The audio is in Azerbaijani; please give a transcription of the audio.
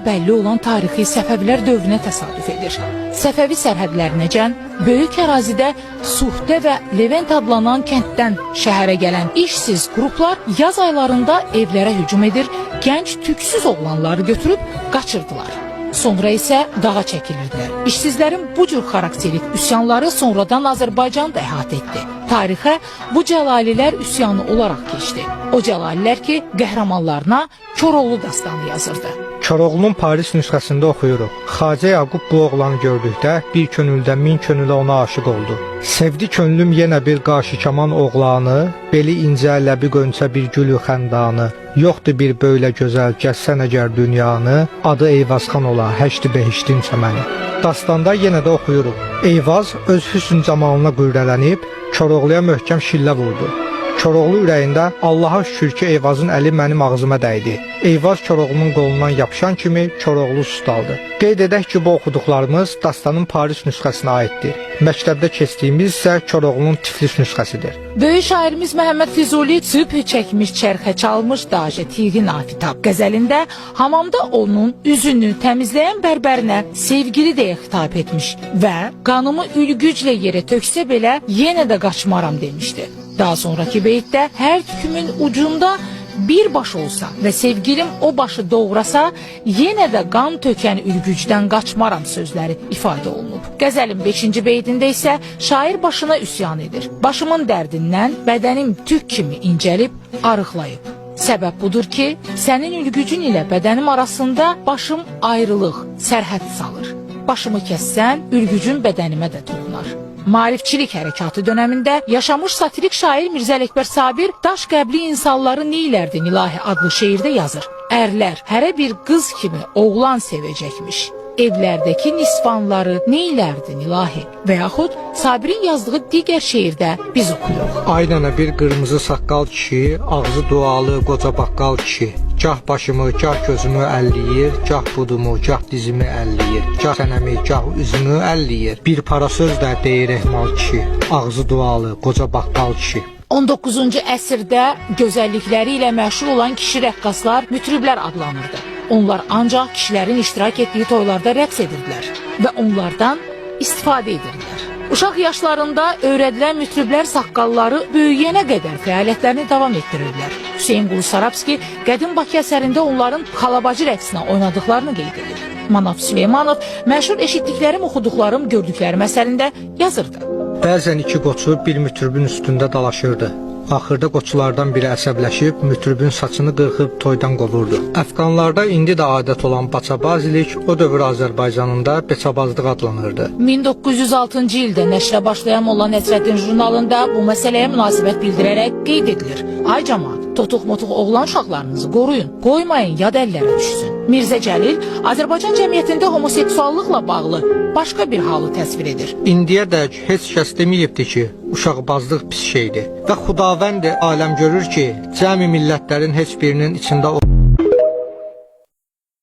bəlli olan tarixi Səfəvilər dövrünə təsadüf edir. Səfəvi sərhədlərinəcən böyük ərazidə Suhtə və Levent adlanan kənddən şəhərə gələn işsiz qruplar yaz aylarında evlərə hücum edir, gənc tüksüz oğlanları götürüb qaçırdılar. Sonra isə dağa çəkilirdilər. İşsizlərin bu cür xarakterik üsyanları sonradan Azərbaycanı da əhatə etdi. Tarixə bu Cəlalilər üsyanı olaraq keçdi. O Cəlalilər ki, qəhrəmanlarına Koroğlu dastanı yazırdı. Koroğlunun Paris nüsxəsində oxuyuruq. Xacə Yaqub bu oğlanı gördükdə bir könüldən min könülə ona aşıq oldu. Sevdi könlüm yenə bir qarşı kaman oğlanı, beli incə ləbi qönçə bir gülü xəndanı. Yoxdur bir böylə gözəl, gəzsən əgər dünyanı, adı Eyvazxan ola, həşdi behiştin çəməni. Dastanda yenə də oxuyuruq. Eyvaz öz hüsn camalına qürrələnib, Koroğluya möhkəm şillə vurdu. Koroğlu ürəyində Allaha şükür ki, Eyvazın əli mənim ağzıma dəydi. Eyvaz Koroğlunun qolundan yapışan kimi Koroğlu sustaldı. Qeyd edək ki, bu oxuduqlarımız dastanın Paris nüsxəsinə aiddir. Məktəbdə keçdiyimiz isə Koroğlunun Tiflis nüsxəsidir. Böyük şairimiz Məhəmməd Füzuli sübh çəkmiş, çərxə çalmış daşə tiğin afitab qəzəlində hamamda onun üzünü təmizləyən bərbərinə sevgili deyə xitab etmiş və qanımı ülgüclə yerə töksə belə yenə də qaçmaram demişdi. Daha sonraki beytdə hər tükümün ucunda bir baş olsa və sevgilim o başı doğrasa, yenə də qan tökən ülgücdən qaçmaram sözləri ifadə olunub. Qəzəlin 5-ci beytində isə şair başına üsyan edir. Başımın dərdindən bədənim tük kimi incəlib, arıqlayıb. Səbəb budur ki, sənin ülgücün ilə bədənim arasında başım ayrılıq, sərhəd salır. Başımı kəssən, ülgücün bədənimə də toxunar. Maarifçilik hərəkatı dönemində yaşamış satirik şair Mirzə Ələkbər Sabir daş qəbli insanları neylərdin ilahi adlı şeirdə yazır. Ərlər hərə bir qız kimi oğlan sevəcəkmiş. Evlərdəki nisvanları neylərdin ilahi? Və yaxud Sabirin yazdığı digər şeirdə biz oxuyuruq. Ay nənə bir qırmızı saqqal kişi, ağzı dualı qoca baqqal kişi. Gah başımı, gah gözümü əlliyir, gah budumu, gah dizimi əlliyir, gah sənəmi, gah üzümü əlliyir. Bir para söz də deyir ehmal kişi, ağzı dualı qoca baqqal kişi. 19-cu əsrdə gözəllikləri ilə məşhur olan kişi rəqqaslar mütriblər adlanırdı. Onlar ancaq kişilərin iştirak etdiyi toylarda rəqs edirdilər və onlardan istifadə edirdilər. Uşaq yaşlarında öyrədilən mütriblər saqqalları böyüyənə qədər fəaliyyətlərini davam etdirirdilər. Hüseyn Qulu Sarabski qədim Bakı əsərində onların xalabacı rəqsinə oynadıqlarını qeyd edir. Manav Süleymanov məşhur eşitdiklərim, oxuduqlarım, gördüklərim əsərində yazırdı. Bəzən iki qoçu bir mütribin üstündə dalaşırdı. Axırda qoçulardan biri əsəbləşib mütribin saçını qırxıb toydan qovurdu. Əfqanlarda indi də adət olan baçabazilik o dövr Azərbaycanında beçabazlıq adlanırdı. 1906-cı ildə nəşrə başlayan Molla Nəsrəddin jurnalında bu məsələyə münasibət bildirərək qeyd edilir. Ay cəmaət, totuq-motuq oğlan uşaqlarınızı qoruyun, qoymayın yad əllərə düşsün. Mirzə Cəlil Azərbaycan cəmiyyətində homoseksuallıqla bağlı başqa bir halı təsvir edir. İndiyədək heç kəs deməyibdi ki, uşaqbazlıq pis şeydir və Xudavənd aləm görür ki, cəmi millətlərin heç birinin içində